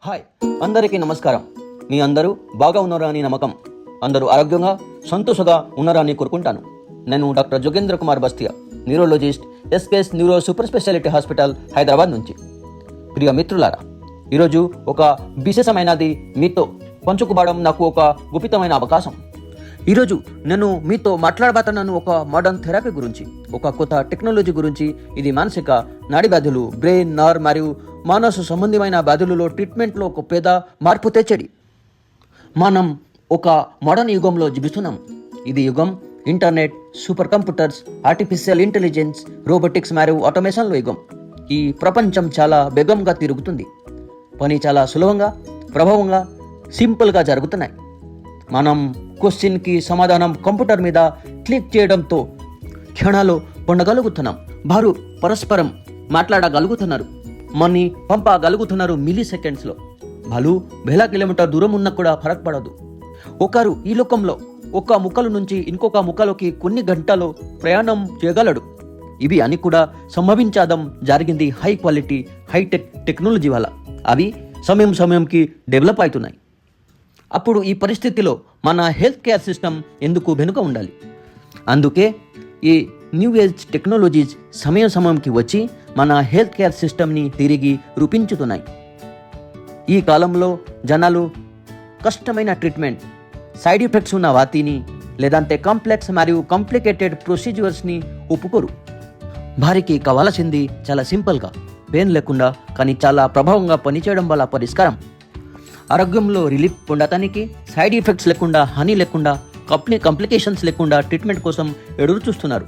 Hi, అందరికీ నమస్కారం. మీ అందరూ బాగా ఉన్నారా అని నమ్మకం. అందరూ ఆరోగ్యంగా సంతోషంగా ఉన్నారా అని కోరుకుంటాను. నేను doctor Jogendra Kumar Bastia, neurologist, SKS neuro super speciality hospital, Hyderabad నుంచి. ప్రియ మిత్రులారా, ఈరోజు ఒక విశేషమైనది మీతో పంచుకోవడం నాకు ఒక గుప్తమైన అవకాశం. ఈరోజు నేను మీతో మాట్లాడబోతున్నాను ఒక మోడర్న్ థెరపీ గురించి, ఒక కొత్త టెక్నాలజీ గురించి. ఇది మానసిక నాడి వ్యాధులు, బ్రెయిన్, నర్వ్ మరియు మనసు సంబంధమైన వ్యాధులలో ట్రీట్మెంట్లో ఒక పెద్ద మార్పు తెచ్చేది. మనం ఒక మోడర్న్ యుగంలో జీవిస్తున్నాం. ఇది యుగం internet, super computers, artificial intelligence, robotics మరియు ఆటోమేషన్ల యుగం. ఈ ప్రపంచం చాలా వేగంగా తిరుగుతుంది. పని చాలా సులభంగా, ప్రభావంగా, సింపుల్గా జరుగుతున్నాయి. మనం క్వశ్చన్కి సమాధానం కంప్యూటర్ మీద క్లిక్ చేయడంతో క్షణాలు పొందగలుగుతున్నాం. వారు పరస్పరం మాట్లాడగలుగుతున్నారు, మనీ పంపగలుగుతున్నారు మిల్లీ సెకండ్స్లో. వాళ్ళు వేల కిలోమీటర్ దూరం ఉన్నా కూడా ఫరక్ పడదు. ఒకరు ఈ లోకంలో ఒక ముక్కల నుంచి ఇంకొక ముక్కలోకి కొన్ని గంటలు ప్రయాణం చేయగలడు. ఇవి అని కూడా సంభవించడం జరిగింది హై క్వాలిటీ హైటెక్ టెక్నాలజీ వల్ల. అవి సమయంకి డెవలప్ అవుతున్నాయి. అప్పుడు ఈ పరిస్థితిలో మన హెల్త్ కేర్ సిస్టమ్ ఎందుకు వెనుక ఉండాలి? అందుకే ఈ న్యూ ఏజ్ టెక్నాలజీస్ సమయంకి వచ్చి మన హెల్త్ కేర్ సిస్టమ్ని తిరిగి రూపించుతున్నాయి. ఈ కాలంలో జనాలు కష్టమైన ట్రీట్మెంట్, సైడ్ ఎఫెక్ట్స్ ఉన్న వాటిని లేదంటే కాంప్లెక్స్ మరియు కాంప్లికేటెడ్ ప్రొసీజర్స్ని ఒప్పుకోరు. వారికి కావాల్సింది చాలా సింపుల్గా, పెయిన్ లేకుండా కానీ చాలా ప్రభావంగా పనిచేయడం వల్ల పరిష్కారం. ఆరోగ్యంలో రిలీఫ్ పొందటానికి, సైడ్ ఎఫెక్ట్స్ లేకుండా, హాని లేకుండా, కాంప్లికేషన్స్ లేకుండా ట్రీట్మెంట్ కోసం ఎదురు చూస్తున్నారు.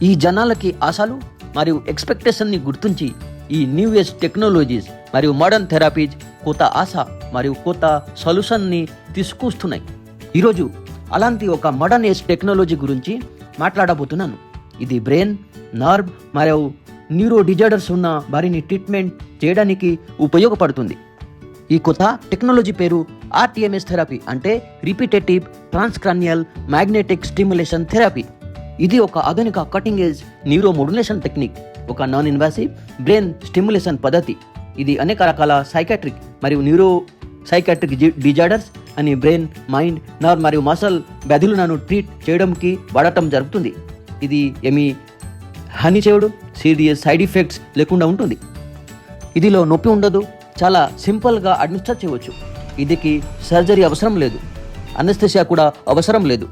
ఈ జనాలకి ఆశలు మరియు ఎక్స్పెక్టేషన్ని గుర్తించి ఈ న్యూ ఏజ్ టెక్నాలజీస్ మరియు మోడర్న్ థెరపీస్ కొత్త ఆశ మరియు కొత్త సొల్యూషన్ని తీసుకొస్తున్నాయి. ఈరోజు అలాంటి ఒక మోడర్న్ ఏజ్ టెక్నాలజీ గురించి మాట్లాడబోతున్నాను. ఇది బ్రెయిన్, నర్వ్ మరియు న్యూరో డిజార్డర్స్ ఉన్న వారిని ట్రీట్మెంట్ చేయడానికి ఉపయోగపడుతుంది. ఈ కొత్త టెక్నాలజీ పేరు ఆర్టీఎంఎస్ థెరపీ, అంటే repetitive transcranial magnetic stimulation therapy. ఇది ఒక ఆధునిక cutting age neuro modulation technique, ఒక నాన్ ఇన్వాసివ్ బ్రెయిన్ స్టిమ్యులేషన్ పద్ధతి. ఇది అనేక రకాల సైకాట్రిక్ మరియు న్యూరో సైకాట్రిక్ డిజార్డర్స్ అని బ్రెయిన్, మైండ్, నర్వ్ మరియు మసల్ వ్యాధులను ట్రీట్ చేయడానికి వాడటం జరుగుతుంది. ఇది ఏమీ హాని చేయడు, సీరియస్ సైడ్ ఎఫెక్ట్స్ లేకుండా ఉంటుంది. ఇదిలో నొప్పి ఉండదు, చాలా సింపుల్గా అడ్మినిస్టర్ చేయవచ్చు. ఇదికి సర్జరీ అవసరం లేదు, అనస్థెసియా కూడా అవసరం లేదు,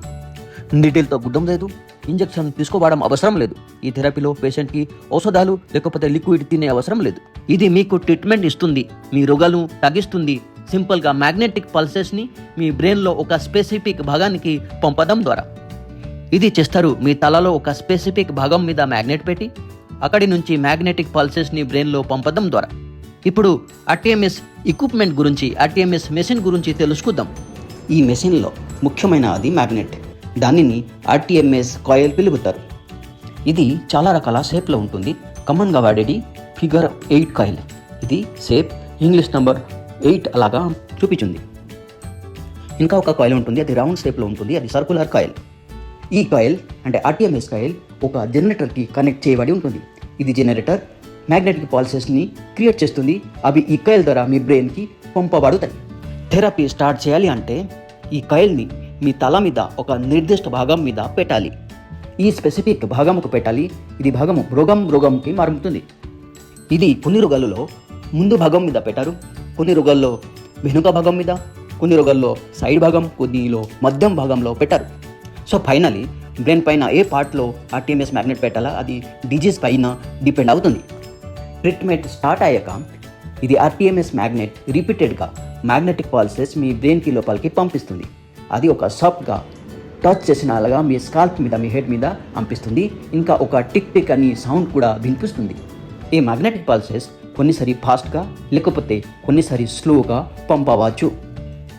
నీటిల్తో గుడ్డం లేదు, ఇంజెక్షన్ తీసుకోవడం అవసరం లేదు. ఈ థెరపీలో పేషెంట్కి ఔషధాలు లేకపోతే లిక్విడ్ తినే అవసరం లేదు. ఇది మీకు ట్రీట్మెంట్ ఇస్తుంది, మీ రోగాలను తగ్గిస్తుంది. సింపుల్గా మ్యాగ్నెటిక్ పల్సెస్ని మీ బ్రెయిన్లో ఒక స్పెసిఫిక్ భాగానికి పంపడం ద్వారా. ఇది చేస్తారు మీ తలలో ఒక స్పెసిఫిక్ భాగం మీద మ్యాగ్నెట్ పెట్టి అక్కడి నుంచి మ్యాగ్నెటిక్ పల్సెస్ని బ్రెయిన్లో పంపడం ద్వారా. ఇప్పుడు ఆర్టీఎంఎస్ ఎక్విప్మెంట్ గురించి, ఆర్టీఎంఎస్ మెషిన్ గురించి తెలుసుకుందాం. ఈ మెషిన్లో ముఖ్యమైన అది మ్యాగ్నెట్. దానిని ఆర్టీఎంఎస్ కాయిల్ పిలుపుతారు. ఇది చాలా రకాల షేప్లో ఉంటుంది. కామన్గా వాడేది ఫిగర్ 8 కాయిల్. ఇది షేప్ ఇంగ్లీష్ నెంబర్ 8 అలాగా చూపించింది. ఇంకా ఒక కాయిల్ ఉంటుంది, అది రౌండ్ షేప్లో ఉంటుంది, అది సర్కులర్ కాయిల్. ఈ కాయిల్ అంటే ఆర్టీఎంఎస్ కాయిల్ ఒక జనరేటర్కి కనెక్ట్ చేయబడి ఉంటుంది. ఇది జనరేటర్ మ్యాగ్నెటిక్ పల్సెస్ని క్రియేట్ చేస్తుంది. అవి ఈ కాయిల్ ద్వారా మీ బ్రెయిన్కి పంపబడుతాయి. థెరపీ స్టార్ట్ చేయాలి అంటే ఈ కాయిల్ని మీ తల మీద ఒక నిర్దిష్ట భాగం మీద పెట్టాలి. ఈ స్పెసిఫిక్ భాగముకు పెట్టాలి. ఇది భాగము రోగంకి మారుతుంది. ఇది కొన్ని రోగాలలో ముందు భాగం మీద పెట్టారు, కొన్ని రోగాల్లో వెనుక భాగం మీద, కొన్ని రోగాల్లో సైడ్ భాగం, కొన్నిలో మధ్యం భాగంలో పెట్టారు. సో ఫైనలీ బ్రెయిన్ పైన ఏ పార్ట్లో ఆర్టీఎంఎస్ మ్యాగ్నెట్ పెట్టాలా అది డిజీజ్ పైన డిపెండ్ అవుతుంది. ట్రీట్మెంట్ స్టార్ట్ అయ్యాక ఇది ఆర్టీఎంఎస్ మ్యాగ్నెట్ రిపీటెడ్గా మ్యాగ్నెటిక్ పల్సెస్ మీ బ్రెయిన్కి లోపలికి పంపిస్తుంది. అది ఒక సాఫ్ట్గా టచ్ చేసిన అలాగా మీ స్కాల్ప్ మీద, మీ హెడ్ మీద పంపిస్తుంది. ఇంకా ఒక టిక్ టిక్ అని సౌండ్ కూడా వినిపిస్తుంది. ఈ మ్యాగ్నెటిక్ పల్సెస్ కొన్నిసారి ఫాస్ట్గా లేకపోతే కొన్నిసారి స్లోగా పంపవచ్చు.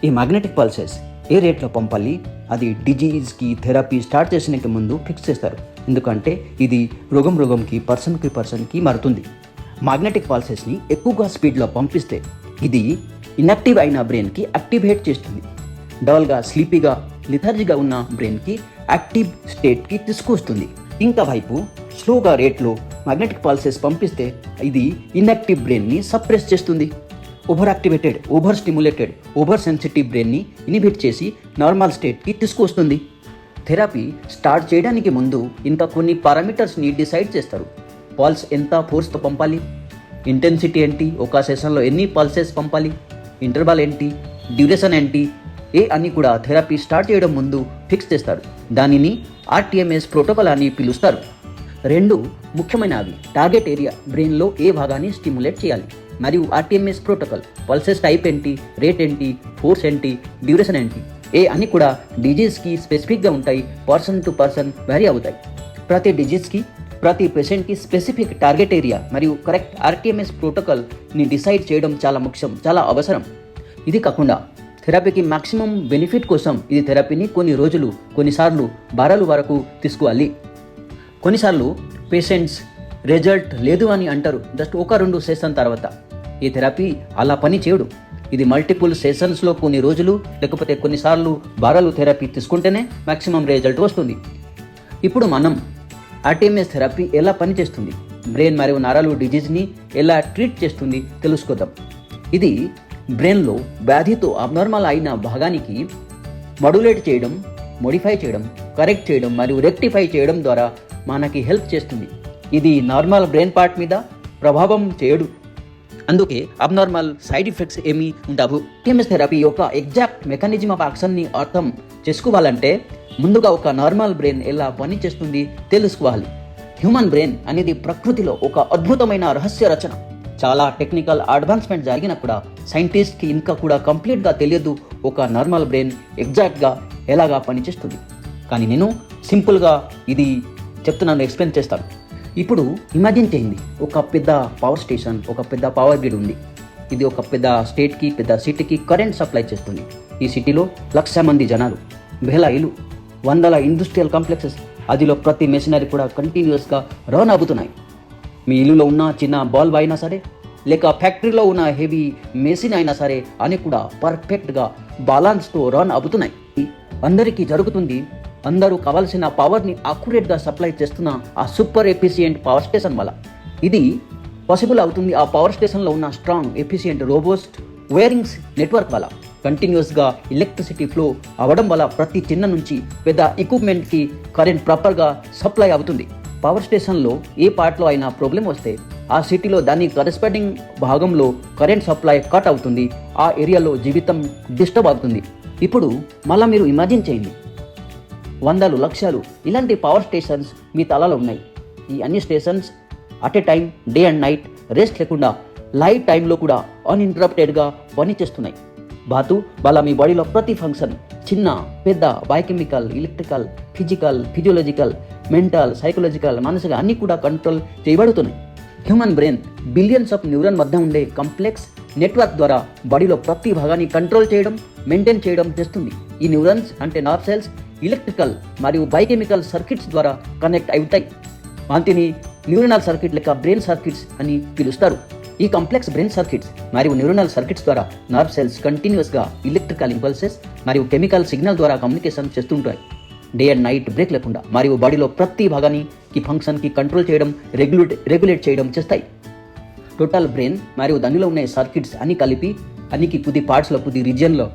ఈ మ్యాగ్నెటిక్ పల్సెస్ ఏ రేట్లో పంపాలి అది డిజీజ్కి థెరపీ స్టార్ట్ చేసినకి ముందు ఫిక్స్ చేస్తారు. ఎందుకంటే ఇది రోగంకి పర్సన్కి మారుతుంది. మ్యాగ్నెటిక్ పల్సెస్ని ఎక్కువగా స్పీడ్లో పంపిస్తే ఇది ఇన్యాక్టివ్ అయిన బ్రెయిన్కి యాక్టివేట్ చేస్తుంది. డల్గా, స్లీపీగా, లిథార్జీగా ఉన్న బ్రెయిన్కి యాక్టివ్ స్టేట్కి తీసుకొస్తుంది. ఇంకా వైపు స్లోగా రేట్లో మ్యాగ్నెటిక్ పల్సెస్ పంపిస్తే ఇది ఇన్యాక్టివ్ బ్రెయిన్ని సప్రెస్ చేస్తుంది. Over activated, over stimulated, over sensitive బ్రెయిన్ని ఇనిబిట్ చేసి నార్మల్ స్టేట్కి తీసుకొస్తుంది. థెరపీ స్టార్ట్ చేయడానికి ముందు ఇంకా కొన్ని పారామీటర్స్ని డిసైడ్ చేస్తారు. పల్స్ ఎంత ఫోర్స్తో పంపాలి, ఇంటెన్సిటీ ఏంటి, ఒక సెషన్లో ఎన్ని పల్సెస్ పంపాలి, ఇంటర్వల్ ఏంటి, డ్యూరేషన్ ఏంటి, అని కూడా థెరపీ స్టార్ట్ చేయడం ముందు ఫిక్స్ చేస్తారు. దానిని ఆర్టీఎంఎస్ ప్రోటోకాల్ అని పిలుస్తారు. 2 ముఖ్యమైనవి: టార్గెట్ ఏరియా, బ్రెయిన్లో ఏ భాగాన్ని స్టిమ్యులేట్ చేయాలి, మరియు ఆర్టీఎంఎస్ ప్రోటోకాల్, పల్సెస్ టైప్ ఏంటి, రేట్ ఏంటి, ఫోర్స్ ఏంటి, డ్యూరేషన్ ఏంటి. అని కూడా డిజీజ్కి స్పెసిఫిక్గా ఉంటాయి, పర్సన్ టు పర్సన్ వ్యారీ అవుతాయి. ప్రతి డిజీజ్కి, ప్రతి పేషెంట్కి స్పెసిఫిక్ టార్గెట్ ఏరియా మరియు కరెక్ట్ ఆర్టీఎంఎస్ ప్రోటోకాల్ని డిసైడ్ చేయడం చాలా ముఖ్యం, చాలా అవసరం. ఇది కాకుండా థెరపీకి మ్యాక్సిమం బెనిఫిట్ కోసం ఇది థెరపీని కొన్ని రోజులు, కొన్నిసార్లు వారాల వరకు తీసుకోవాలి. కొన్నిసార్లు పేషెంట్స్ రిజల్ట్ లేదు అని అంటారు జస్ట్ 1-2 సెషన్ తర్వాత. ఈ థెరపీ అలా పని చేయడు. ఇది మల్టిపుల్ సెషన్స్లో కొన్ని రోజులు లేకపోతే కొన్నిసార్లు వారాలు థెరపీ తీసుకుంటేనే మ్యాక్సిమం రిజల్ట్ వస్తుంది. ఇప్పుడు మనం ఆర్టీఎంఎస్ థెరపీ ఎలా పనిచేస్తుంది, బ్రెయిన్ మరియు నరాలు డిజీజ్ని ఎలా ట్రీట్ చేస్తుంది తెలుసుకుందాం. ఇది బ్రెయిన్లో వ్యాధితో అబ్నార్మల్ అయిన భాగానికి మాడ్యులేట్ చేయడం, మోడిఫై చేయడం, కరెక్ట్ చేయడం మరియు రెక్టిఫై చేయడం ద్వారా మనకి హెల్ప్ చేస్తుంది. ఇది నార్మల్ బ్రెయిన్ పార్ట్ మీద ప్రభావం చేయడు, అందుకే అబ్నార్మల్ సైడ్ ఎఫెక్ట్స్ ఏమీ ఉండవు. ఆర్టీఎంఎస్ థెరపీ యొక్క ఎగ్జాక్ట్ మెకానిజం ఆఫ్ యాక్షన్ని అర్థం చేసుకోవాలంటే ముందుగా ఒక నార్మల్ బ్రెయిన్ ఎలా పనిచేస్తుంది తెలుసుకోవాలి. హ్యూమన్ బ్రెయిన్ అనేది ప్రకృతిలో ఒక అద్భుతమైన రహస్య రచన. చాలా టెక్నికల్ అడ్వాన్స్మెంట్ జరిగినా కూడా సైంటిస్ట్కి ఇంకా కూడా కంప్లీట్గా తెలియదు ఒక నార్మల్ బ్రెయిన్ ఎగ్జాక్ట్గా ఎలాగా పనిచేస్తుంది. కానీ నేను సింపుల్గా ఇది చెప్తున్నాను, ఎక్స్ప్లెయిన్ చేస్తాను. ఇప్పుడు ఇమాజిన్ చేయండి, ఒక పెద్ద పవర్ స్టేషన్, ఒక పెద్ద పవర్ గ్రిడ్ ఉంది. ఇది ఒక పెద్ద స్టేట్కి, పెద్ద సిటీకి కరెంట్ సప్లై చేస్తుంది. ఈ సిటీలో 1,00,000 మంది జనాలు, వేల ఇల్లు, 100 ఇండస్ట్రియల్ కాంప్లెక్సెస్, అదిలో ప్రతి మెషినరీ కూడా కంటిన్యూస్గా రన్ అవుతున్నాయి. మీ ఇల్లులో ఉన్న చిన్న బల్బ్ అయినా సరే, లేక ఫ్యాక్టరీలో ఉన్న హెవీ మెషిన్ అయినా సరే అని కూడా పర్ఫెక్ట్గా బాలన్స్తో రన్ అవుతున్నాయి. అందరికీ జరుగుతుంది, అందరూ కావాల్సిన పవర్ని అక్యురేట్గా సప్లై చేస్తున్న ఆ సూపర్ ఎఫిషియెంట్ పవర్ స్టేషన్ వల్ల. ఇది పాసిబుల్ అవుతుంది ఆ పవర్ స్టేషన్లో ఉన్న strong, efficient, robust wirings network వల్ల. కంటిన్యూస్గా ఎలక్ట్రిసిటీ ఫ్లో అవ్వడం వల్ల ప్రతి చిన్న నుంచి పెద్ద ఎక్విప్మెంట్కి కరెంట్ ప్రాపర్గా సప్లై అవుతుంది. పవర్ స్టేషన్లో ఏ పార్ట్లో అయినా ప్రాబ్లం వస్తే ఆ సిటీలో దాని కరెస్పాండింగ్ భాగంలో కరెంట్ సప్లై కట్ అవుతుంది, ఆ ఏరియాలో జీవితం డిస్టర్బ్ అవుతుంది. ఇప్పుడు మళ్ళీ మీరు ఇమాజిన్ చేయండి, 100 లక్షలు ఇలాంటి పవర్ స్టేషన్స్ మీ తలలో ఉన్నాయి. ఈ అన్ని stations at a time, day and night, rest లేకుండా లైట్ టైంలో కూడా అన్ఇంటరప్టెడ్గా పనిచేస్తున్నాయి. బాతు వాళ్ళ మీ బాడీలో ప్రతి ఫంక్షన్, చిన్న పెద్ద, biochemical, electrical, physical, physiological, mental, psychological, మానసిక అన్నీ కూడా కంట్రోల్ చేయబడుతున్నాయి. Human brain billions of neuron మధ్య ఉండే కాంప్లెక్స్ నెట్వర్క్ ద్వారా బాడీలో ప్రతి భాగాన్ని కంట్రోల్ చేయడం, మెయింటైన్ చేయడం చేస్తుంది. ఈ న్యూరాన్స్ అంటే నర్వ్ సెల్స్ ఎలక్ట్రికల్ మరియు బయోకెమికల్ సర్క్యూట్స్ ద్వారా కనెక్ట్ అవుతాయి. వాటిని న్యూరనల్ సర్క్యూట్ లేక బ్రెయిన్ సర్క్యూట్స్ అని పిలుస్తారు. ఈ కాంప్లెక్స్ బ్రెయిన్ సర్క్యూట్స్ మరియు న్యూరనల్ సర్క్యూట్స్ ద్వారా నర్వ్ సెల్స్ కంటిన్యూస్గా ఎలక్ట్రికల్ ఇంపల్సెస్ మరియు కెమికల్ సిగ్నల్ ద్వారా కమ్యూనికేషన్ చేస్తుంటాయి, డే అండ్ నైట్ బ్రేక్ లేకుండా. మరియు బాడీలో ప్రతి భాగానికి ఫంక్షన్కి కంట్రోల్ చేయడం, రెగ్యులేట్ చేయడం చేస్తాయి. టోటల్ బ్రెయిన్ మరియు దానిలో ఉన్న సర్క్యూట్స్ అన్ని కలిపి అన్నికి కొద్ది పార్ట్స్లో, కొద్ది రీజియన్లో,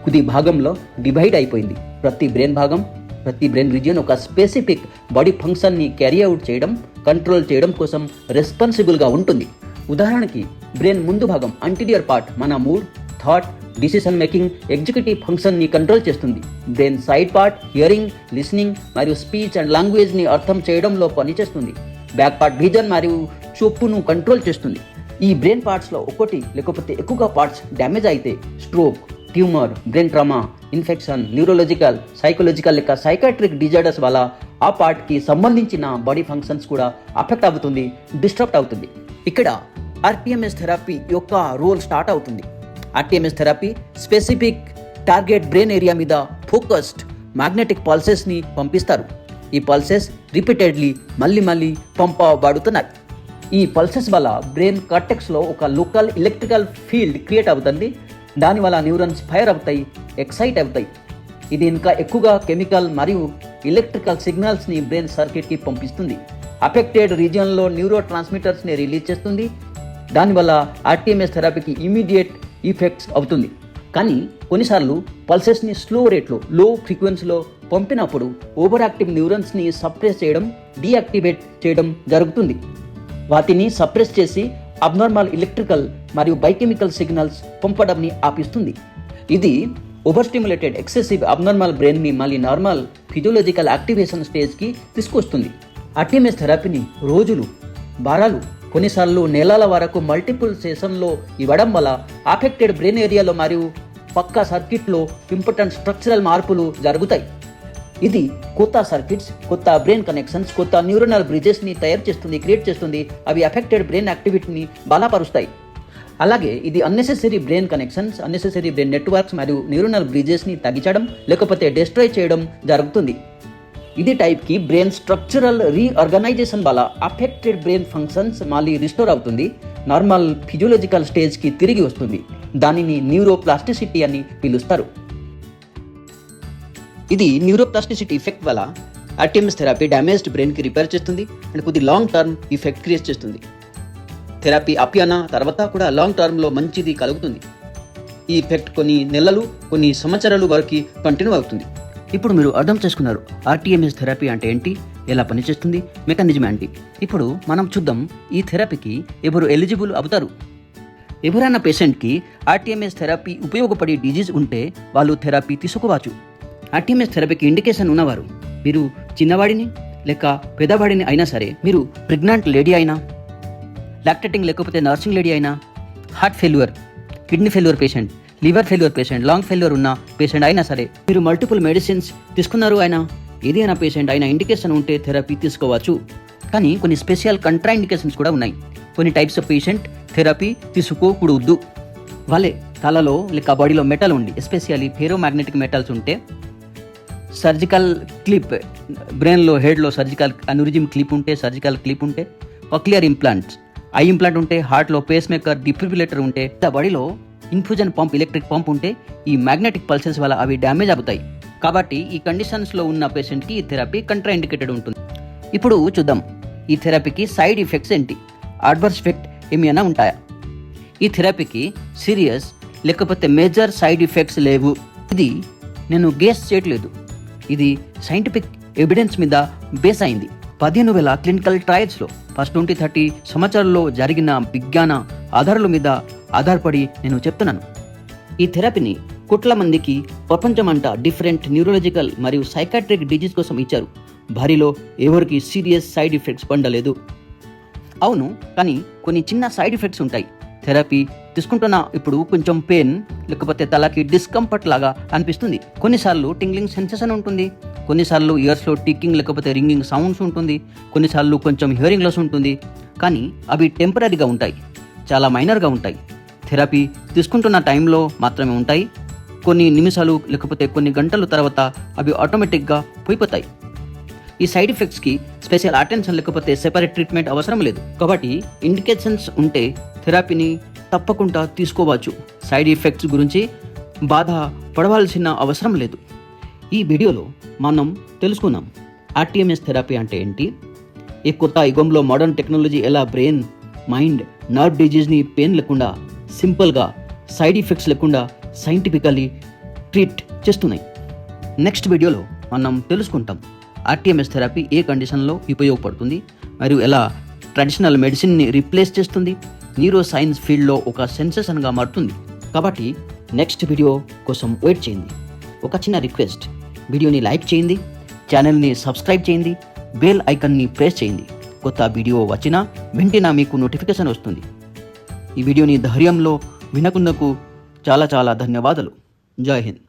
కొద్ది భాగంలో డివైడ్ అయిపోయింది. ప్రతి బ్రెయిన్ భాగం, ప్రతి బ్రెయిన్ రీజియన్ ఒక స్పెసిఫిక్ బాడీ ఫంక్షన్ని క్యారీ అవుట్ చేయడం, కంట్రోల్ చేయడం కోసం రెస్పాన్సిబుల్గా ఉంటుంది. ఉదాహరణకి బ్రెయిన్ ముందు భాగం అంటీరియర్ పార్ట్ మన mood, thought, decision making, executive ఫంక్షన్ని కంట్రోల్ చేస్తుంది. Brain side part hearing, listening మరియు స్పీచ్ అండ్ లాంగ్వేజ్ని అర్థం చేయడంలో పనిచేస్తుంది. బ్యాక్ పార్ట్ విజన్ మరియు చూపును కంట్రోల్ చేస్తుంది. ఈ బ్రెయిన్ పార్ట్స్లో ఒకటి లేకపోతే ఎక్కువగా పార్ట్స్ డ్యామేజ్ అయితే stroke, tumour, brain trauma, infection, neurological, psychological లేక సైకాట్రిక్ డిజార్డర్స్ వల్ల ఆ పార్ట్కి సంబంధించిన బాడీ ఫంక్షన్స్ కూడా అఫెక్ట్ అవుతుంది, డిస్టర్బ్ అవుతుంది. ఇక్కడ ఆర్టీఎంఎస్ థెరపీ యొక్క రోల్ స్టార్ట్ అవుతుంది. RTMS therapy specific target brain area మీద ఫోకస్డ్ మ్యాగ్నెటిక్ పల్సెస్ని పంపిస్తారు. ఈ పల్సెస్ రిపీటెడ్లీ మళ్ళీ పంపబడుతున్నాయి. ఈ పల్సెస్ వల్ల బ్రెయిన్ కార్టెక్స్లో ఒక లోకల్ ఎలక్ట్రికల్ ఫీల్డ్ క్రియేట్ అవుతుంది. దానివల్ల న్యూరన్స్ ఫైర్ అవుతాయి, ఎక్సైట్ అవుతాయి. ఇది ఇంకా ఎక్కువగా కెమికల్ మరియు ఎలక్ట్రికల్ సిగ్నల్స్ని బ్రెయిన్ సర్క్యూట్కి పంపిస్తుంది. అఫెక్టెడ్ రీజియన్లో న్యూరో ట్రాన్స్మిటర్స్ని రిలీజ్ చేస్తుంది. దానివల్ల ఆర్టీఎంఎస్ థెరపీకి ఇమీడియట్ ఈఫెక్ట్స్ అవుతుంది. కానీ కొన్నిసార్లు పల్సెస్ని స్లో రేట్లో లో ఫ్రీక్వెన్సీలో పంపినప్పుడు ఓవర్ యాక్టివ్ న్యూరన్స్ని సప్రెస్ చేయడం, డీయాక్టివేట్ చేయడం జరుగుతుంది. వాటిని సప్రెస్ చేసి అబ్నార్మల్ ఎలక్ట్రికల్ మరియు బయోకెమికల్ సిగ్నల్స్ పంపడంని ఆపిస్తుంది. ఇది ఓవర్ స్టిమ్యులేటెడ్ ఎక్సెసివ్ అబ్నార్మల్ బ్రెయిన్ని మళ్ళీ నార్మల్ ఫిజియోలాజికల్ యాక్టివేషన్ స్టేజ్కి తీసుకొస్తుంది. ఆర్టీఎంఎస్ థెరపీని రోజులు, వారాలు, కొన్నిసార్లు నెలల వరకు మల్టిపుల్ సెషన్లో ఇవ్వడం వల్ల అఫెక్టెడ్ బ్రెయిన్ ఏరియాలో మరియు పక్క సర్క్యూట్లో ఇంపార్టెంట్ స్ట్రక్చరల్ మార్పులు జరుగుతాయి. ఇది కొత్త సర్క్యూట్స్, కొత్త బ్రెయిన్ కనెక్షన్స్, కొత్త న్యూరోనల్ బ్రిడ్జెస్ని తయారు చేస్తుంది, క్రియేట్ చేస్తుంది. అవి అఫెక్టెడ్ బ్రెయిన్ యాక్టివిటీని బలపరుస్తాయి. అలాగే ఇది unnecessary brain connections, unnecessary brain networks మరియు న్యూరోనల్ బ్రిడ్జెస్ని తగ్గించడం లేకపోతే డిస్ట్రాయ్ చేయడం జరుగుతుంది. ఇది టైప్కి బ్రెయిన్ స్ట్రక్చరల్ రీఆర్గనైజేషన్ వల్ల అఫెక్టెడ్ బ్రెయిన్ ఫంక్షన్స్ మళ్ళీ రిస్టోర్ అవుతుంది, నార్మల్ ఫిజియోలాజికల్ స్టేజ్కి తిరిగి వస్తుంది. దానిని న్యూరోప్లాస్టిసిటీ అని పిలుస్తారు. ఇది న్యూరోప్లాస్టిసిటీ ఎఫెక్ట్ వల్ల ఆర్టీఎంఎస్ థెరపీ డ్యామేజ్డ్ బ్రెయిన్కి రిపేర్ చేస్తుంది అండ్ కొద్ది లాంగ్ టర్మ్ ఎఫెక్ట్ క్రియేట్ చేస్తుంది. థెరపీ ఆపిన తర్వాత కూడా లాంగ్ టర్మ్లో మంచిది కలుగుతుంది. ఈ ఎఫెక్ట్ కొన్ని నెలలు, కొన్ని సంవత్సరాలు వరకు కంటిన్యూ అవుతుంది. ఇప్పుడు మీరు అర్థం చేసుకున్నారు ఆర్టీఎంఎస్ థెరపీ అంటే ఏంటి, ఎలా పనిచేస్తుంది, మెకానిజం ఏంటి. ఇప్పుడు మనం చూద్దాం ఈ థెరపీకి ఎవరు ఎలిజిబుల్ అవుతారు. ఎవరైనా పేషెంట్కి ఆర్టీఎంఎస్ థెరపీ ఉపయోగపడే డిజీజ్ ఉంటే వాళ్ళు థెరపీ తీసుకోవచ్చు. ఆర్టీఎంఎస్ థెరపీకి ఇండికేషన్ ఉన్నవారు, మీరు చిన్నవాడిని లేక పెద్దవాడిని అయినా సరే, మీరు ప్రెగ్నెంట్ లేడీ అయినా, లాక్టేటింగ్ లేకపోతే నర్సింగ్ లేడీ అయినా, heart failure, kidney failure patient, liver failure patient, long failure ఉన్న పేషెంట్ అయినా సరే, మీరు మల్టిపుల్ మెడిసిన్స్ తీసుకున్నారు అయినా, ఏదైనా పేషెంట్ అయినా ఇండికేషన్ ఉంటే థెరపీ తీసుకోవచ్చు. కానీ కొన్ని స్పెషల్ కంట్రా ఇండికేషన్స్ కూడా ఉన్నాయి. కొన్ని టైప్స్ ఆఫ్ పేషెంట్ థెరపీ తీసుకోకూడదు. వాళ్ళే తలలో లేక బాడీలో మెటల్ ఉండి, ఎస్పెషల్లీ ఫెరోమాగ్నెటిక్ మెటల్స్ ఉంటే, సర్జికల్ క్లిప్, బ్రెయిన్లో హెడ్లో సర్జికల్ అనూరిజం క్లిప్ ఉంటే, సర్జికల్ క్లిప్ ఉంటే, కాక్లియర్ ఇంప్లాంట్స్, ఐ ఇంప్లాంట్ ఉంటే, హార్ట్లో పేస్ మేకర్, డిఫిబ్రిలేటర్ ఉంటే, బాడీలో ఇన్ఫ్యూజన్ పంప్, ఎలక్ట్రిక్ పంప్ ఉంటే ఈ మ్యాగ్నెటిక్ పల్సెస్ వల్ల అవి డ్యామేజ్ అవుతాయి. కాబట్టి ఈ కండిషన్స్లో ఉన్న పేషెంట్కి ఈ థెరపీ కంట్రా ఇండికేటెడ్ ఉంటుంది. ఇప్పుడు చూద్దాం ఈ థెరపీకి సైడ్ ఎఫెక్ట్స్ ఏంటి, అడ్వర్స్ ఎఫెక్ట్ ఏమైనా ఉంటాయా. ఈ థెరపీకి సీరియస్ లేకపోతే మేజర్ సైడ్ ఎఫెక్ట్స్ లేవు. ఇది నేను గెస్ చేయట్లేదు, ఇది సైంటిఫిక్ ఎవిడెన్స్ మీద బేస్ అయింది. 15,000 క్లినికల్ ట్రయల్స్లో ఫస్ట్ 20-30 సంవత్సరాల్లో జరిగిన విజ్ఞాన ఆధారాల మీద ఆధారపడి నేను చెప్తున్నాను. ఈ థెరపీని కోట్ల మందికి ప్రపంచమంతా డిఫరెంట్ న్యూరోలాజికల్ మరియు సైకాట్రిక్ డిజీజ్ కోసం ఇచ్చారు. భారీలో ఎవరికి సీరియస్ సైడ్ ఎఫెక్ట్స్ పొందలేదు. అవును, కానీ కొన్ని చిన్న సైడ్ ఎఫెక్ట్స్ ఉంటాయి. థెరపీ తీసుకుంటున్న ఇప్పుడు కొంచెం పెయిన్ లేకపోతే తలకి డిస్కంఫర్ట్ లాగా అనిపిస్తుంది. కొన్నిసార్లు టింగ్లింగ్ సెన్సేషన్ ఉంటుంది, కొన్నిసార్లు ఇయర్స్లో టిక్కింగ్ లేకపోతే రింగింగ్ సౌండ్స్ ఉంటుంది, కొన్నిసార్లు కొంచెం హియరింగ్ లాస్ ఉంటుంది. కానీ అవి టెంపరీగా ఉంటాయి, చాలా మైనర్గా ఉంటాయి. థెరపీ తీసుకుంటున్న టైంలో మాత్రమే ఉంటాయి. కొన్ని నిమిషాలు లేకపోతే కొన్ని గంటల తర్వాత అవి ఆటోమేటిక్గా పోయిపోతాయి. ఈ సైడ్ ఎఫెక్ట్స్కి స్పెషల్ అటెన్షన్ లేకపోతే సెపరేట్ ట్రీట్మెంట్ అవసరం లేదు. కాబట్టి ఇండికేషన్స్ ఉంటే థెరపీని తప్పకుండా తీసుకోవచ్చు. సైడ్ ఎఫెక్ట్స్ గురించి బాధ పడవలసిన అవసరం లేదు. ఈ వీడియోలో మనం తెలుసుకున్నాం ఆర్టీఎంఎస్ థెరపీ అంటే ఏంటి, ఈ కొత్త యుగంలో మోడర్న్ టెక్నాలజీ ఎలా బ్రెయిన్, మైండ్, నర్వ్ డిజీజ్ని పెయిన్ లేకుండా, సింపుల్గా, సైడ్ ఎఫెక్ట్స్ లేకుండా సైంటిఫికల్లీ ట్రీట్ చేస్తున్నాయి. నెక్స్ట్ వీడియోలో మనం తెలుసుకుంటాం ఆర్టీఎంఎస్ థెరపీ ఏ కండిషన్లో ఉపయోగపడుతుంది మరియు ఎలా ట్రెడిషనల్ మెడిసిన్ని రీప్లేస్ చేస్తుంది, న్యూరో సైన్స్ ఫీల్డ్లో ఒక సెన్సేషన్గా మారుతుంది. కాబట్టి నెక్స్ట్ వీడియో కోసం వెయిట్ చేయండి. ఒక చిన్న రిక్వెస్ట్, వీడియోని లైక్ చేయండి, ఛానల్ని సబ్స్క్రైబ్ చేయండి, బెల్ ఐకాన్ని ప్రెస్ చేయండి. కొత్త వీడియో వచ్చినా వెంటనే మీకు నోటిఫికేషన్ వస్తుంది. ఈ వీడియోని ధైర్యంలో వినకున్నకు చాలా చాలా ధన్యవాదాలు. జై హింద్.